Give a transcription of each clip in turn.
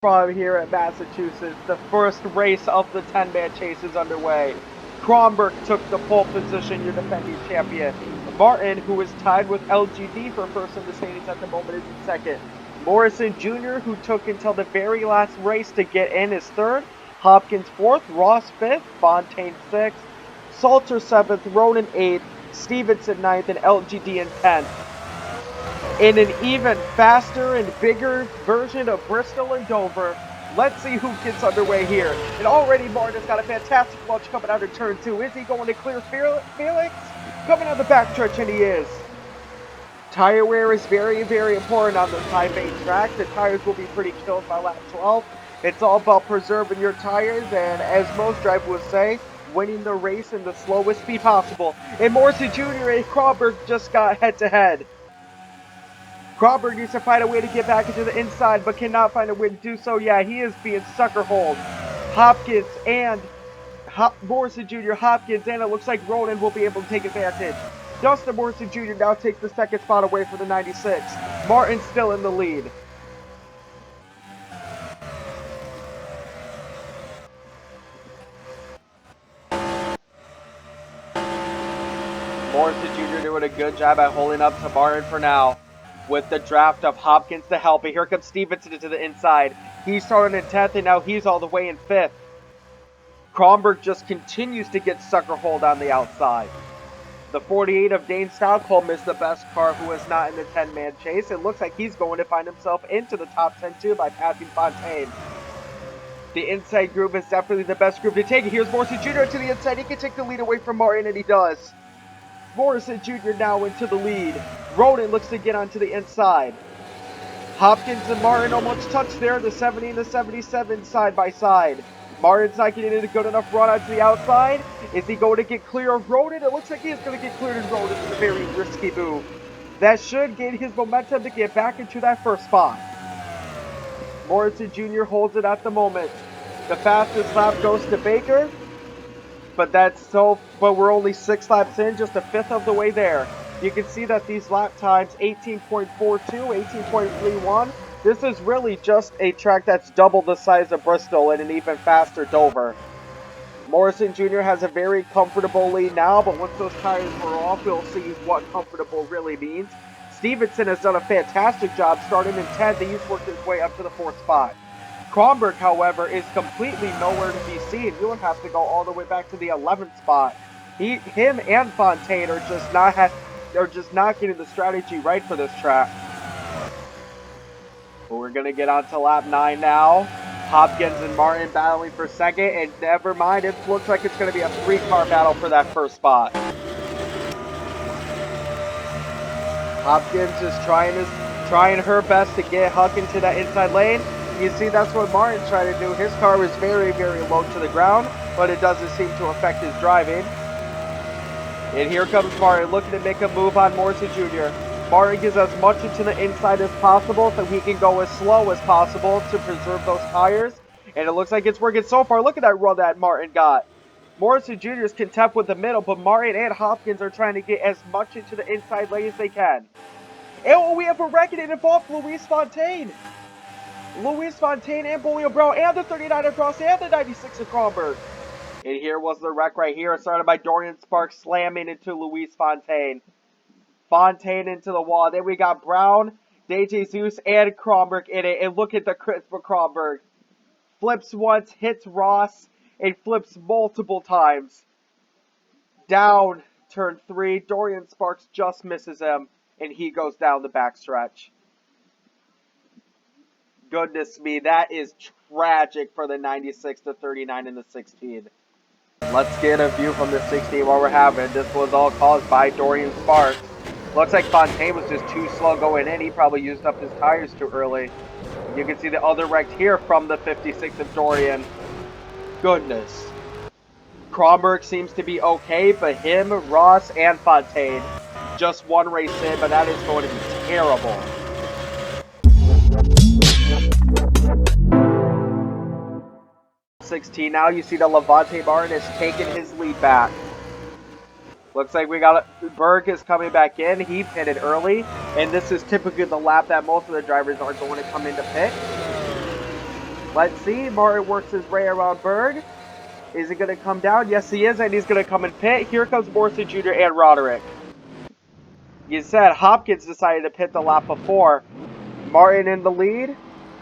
From here at Massachusetts, the first race of the 10-man chase is underway. Kronberg took the pole position, your defending champion. Martin, who is tied with LGD for first in the standings at the moment, is in second. Morrison Jr., who took until the very last race to get in, is third. Hopkins fourth, Ross fifth, Fontaine sixth, Salter seventh, Ronan eighth, Stevenson ninth, and LGD in 10th. In an even faster and bigger version of Bristol and Dover, let's see who gets underway here. And already Martin has got a fantastic launch coming out of turn 2. Is he going to clear Felix? Coming out the backstretch, and he is. Tire wear is very, very important on this high main track. The tires will be pretty killed by lap 12. It's all about preserving your tires, and as most drivers would say, winning the race in the slowest speed possible. And Morrison Jr. and Kronberg just got head-to-head. Kronberg needs to find a way to get back into the inside, but cannot find a way to do so. Yeah, he is being sucker-holed. Hopkins and Morrison Jr., Hopkins, and it looks like Ronan will be able to take advantage. Dustin Morrison Jr. now takes the second spot away from the 96. Martin still in the lead. Morrison Jr. doing a good job at holding up to Martin for now, with the draft of Hopkins to help. And here comes Stevenson into the inside. He started in 10th, and now he's all the way in 5th. Kronberg just continues to get sucker-holed on the outside. The 48 of Dane Stockholm is the best car who is not in the 10-man chase. It looks like he's going to find himself into the top 10 too by passing Fontaine. The inside group is definitely the best group to take. Here's Morrison Jr. to the inside. He can take the lead away from Martin, and he does. Morrison Jr. now into the lead. Ronan looks to get onto the inside. Hopkins and Martin almost touched there. The 70 and the 77 side by side. Martin's not getting a good enough run onto the outside. Is he going to get clear of Ronan? It looks like he is going to get cleared of Ronan. It's a very risky move. That should gain his momentum to get back into that first spot. Morrison Jr. holds it at the moment. The fastest lap goes to Baker. But we're only 6 laps in, just a fifth of the way there. You can see that these lap times, 18.42, 18.31. This is really just a track that's double the size of Bristol and an even faster Dover. Morrison Jr. has a very comfortable lead now, but once those tires were off, we'll see what comfortable really means. Stevenson has done a fantastic job starting in 10th. He's worked his way up to the 4th spot. Kronberg, however, is completely nowhere to be seen. You would have to go all the way back to the 11th spot. Him and Fontaine are just not getting the strategy right for this track. But we're going to get on to lap 9 now. Hopkins and Martin battling for second, and never mind, it looks like it's going to be a 3-car battle for that first spot. Hopkins is trying her best to get Huck into that inside lane. You see, that's what Martin's trying to do. His car was very, very low to the ground, but it doesn't seem to affect his driving. And here comes Martin, looking to make a move on Morrison Jr. Martin gets as much into the inside as possible so he can go as slow as possible to preserve those tires. And it looks like it's working so far. Look at that run that Martin got. Morrison Jr. is content with the middle, but Martin and Hopkins are trying to get as much into the inside lane as they can. And we have a wreck, and it involved Luis Fontaine. Luis Fontaine and Bolio Brown and the 39 across and the 96 of Kronberg. And here was the wreck right here. It started by Dorian Sparks slamming into Luis Fontaine. Fontaine into the wall. Then we got Brown, DeJesus, and Kronberg in it. And look at the crisp for Kronberg. Flips once, hits Ross, and flips multiple times. Down turn 3. Dorian Sparks just misses him, and he goes down the backstretch. Goodness me, that is tragic for the 96, the 39, and the 16. Let's get a view from the 16 while we're having. This was all caused by Dorian Sparks. Looks like Fontaine was just too slow going in. He probably used up his tires too early. You can see the other wreck here from the 56 of Dorian. Goodness. Kronberg seems to be okay, but him, Ross, and Fontaine, just one race in, but that is going to be terrible. Now you see the Levante Martin has taken his lead back. Looks like we got Berg is coming back in. He pitted early, and this is typically the lap that most of the drivers are going to come into pit. Let's see. Martin works his way around Berg. Is he going to come down? Yes, he is, and he's going to come and pit. Here comes Morrison Jr. and Roderick. You said Hopkins decided to pit the lap before. Martin in the lead.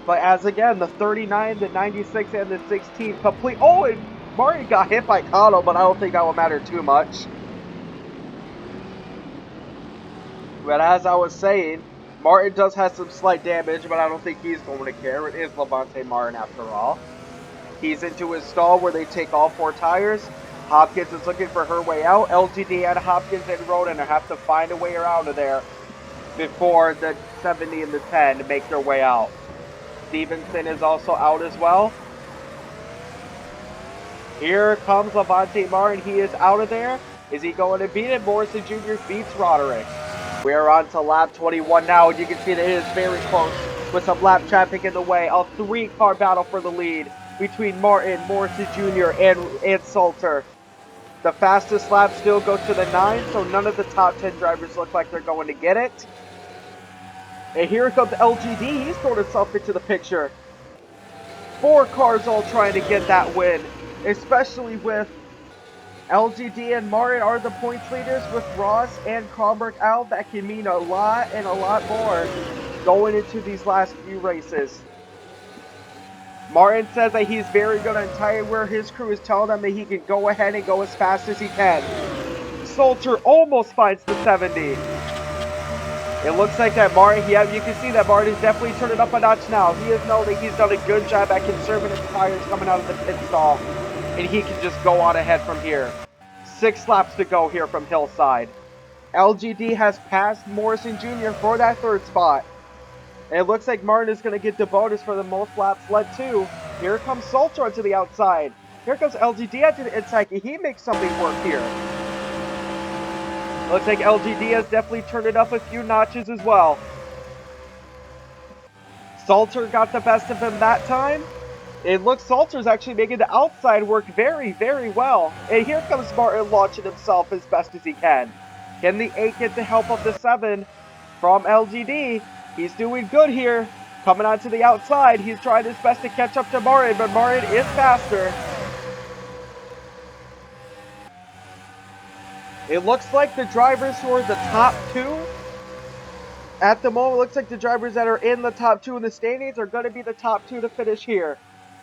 But as again, the 39, the 96, and the 16 complete. Oh, and Martin got hit by Cotto, but I don't think that will matter too much. But as I was saying, Martin does have some slight damage, but I don't think he's going to care. It is Levante Martin after all. He's into his stall where they take all 4 tires. Hopkins is looking for her way out. LGD and Hopkins and Roden have to find a way around of there before the 70 and the 10 make their way out. Stevenson is also out as well. Here comes Levante Martin. He is out of there. Is he going to beat it? Morrison Jr. beats Roderick. We are on to lap 21 now, and you can see that it is very close with some lap traffic in the way. A 3-car battle for the lead between Martin, Morrison Jr., and Salter. The fastest lap still goes to the 9, so none of the top 10 drivers look like they're going to get it. And here comes LGD. He's thrown himself into the picture. 4 cars all trying to get that win, especially with LGD and Martin are the points leaders with Ross and Kronberg out. That can mean a lot and a lot more going into these last few races. Martin says that he's very good on tire wear. His crew is telling him that he can go ahead and go as fast as he can. Salter almost finds the 70. It looks like that Martin, yeah, you can see that Martin is definitely turning up a notch now. He has known that he's done a good job at conserving his tires coming out of the pit stall. And he can just go on ahead from here. 6 laps to go here from Hillside. LGD has passed Morrison Jr. for that 3rd spot. And it looks like Martin is going to get the bonus for the most laps led too. Here comes Salter onto the outside. Here comes LGD onto the inside. Can he make something work here? Looks like LGD has definitely turned it up a few notches as well. Salter got the best of him that time. It looks Salter's actually making the outside work very, very well. And here comes Martin launching himself as best as he can. Can the 8 get the help of the 7 from LGD? He's doing good here. Coming onto the outside. He's trying his best to catch up to Martin, but Martin is faster. It looks like the drivers who are the top 2 at the moment, looks like the drivers that are in the top 2 in the standings are going to be the top 2 to finish here.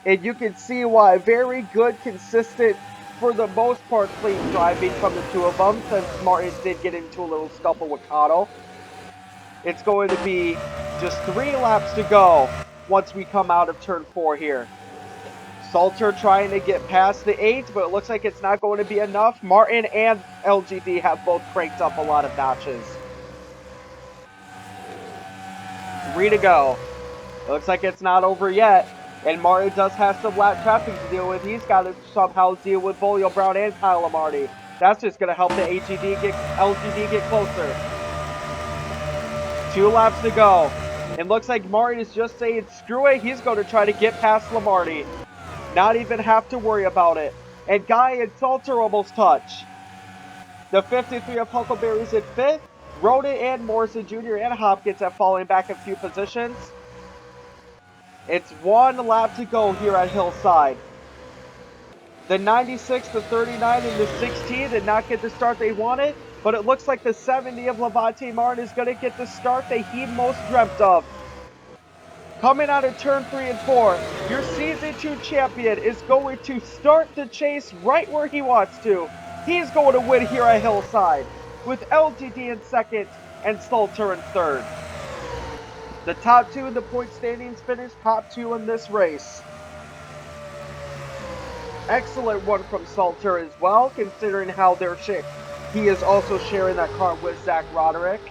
And you can see why. Very good, consistent, for the most part, clean driving from the 2 of them, since Martin did get into a little scuffle with Cotto. It's going to be just 3 laps to go once we come out of turn 4 here. Salter trying to get past the 8, but it looks like it's not going to be enough. Martin and LGD have both cranked up a lot of notches. 3 to go. It looks like it's not over yet. And Martin does have some lap traffic to deal with. He's got to somehow deal with Bolio Brown and Kyle Lamarty. That's just going to help the LGD get closer. 2 laps to go. It looks like Martin is just saying, screw it. He's going to try to get past Lamarty. Not even have to worry about it. And Guy and Salter almost touch. The 53 of Huckleberry's in 5th. Roden and Morrison Jr. and Hopkins have fallen back a few positions. It's 1 lap to go here at Hillside. The 96, the 39, and the 16 did not get the start they wanted, but it looks like the 70 of Levante Martin is going to get the start that he most dreamt of. Coming out of turn 3 and 4, your Season 2 champion is going to start the chase right where he wants to. He's going to win here at Hillside, with LGD in 2nd and Salter in 3rd. The top 2 in the point standings finished top 2 in this race. Excellent one from Salter as well, considering how they're shared. He is also sharing that car with Zach Roderick.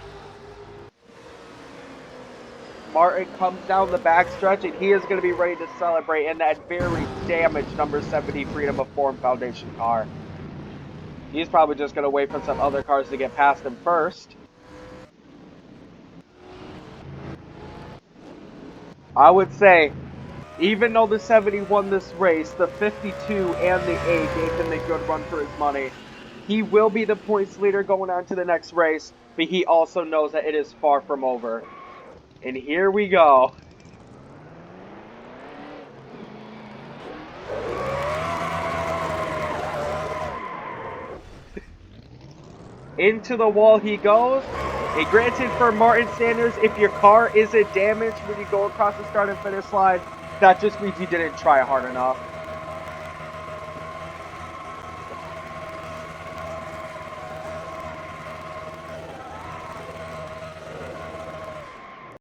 Martin comes down the backstretch, and he is going to be ready to celebrate in that very damaged number 70 Freedom of Form Foundation car. He's probably just going to wait for some other cars to get past him first. I would say, even though the 70 won this race, the 52 and the 8 gave him a good run for his money. He will be the points leader going on to the next race, but he also knows that it is far from over. And here we go. Into the wall he goes. And granted for Martin Sanders, if your car isn't damaged when you go across the start and finish line, that just means you didn't try hard enough.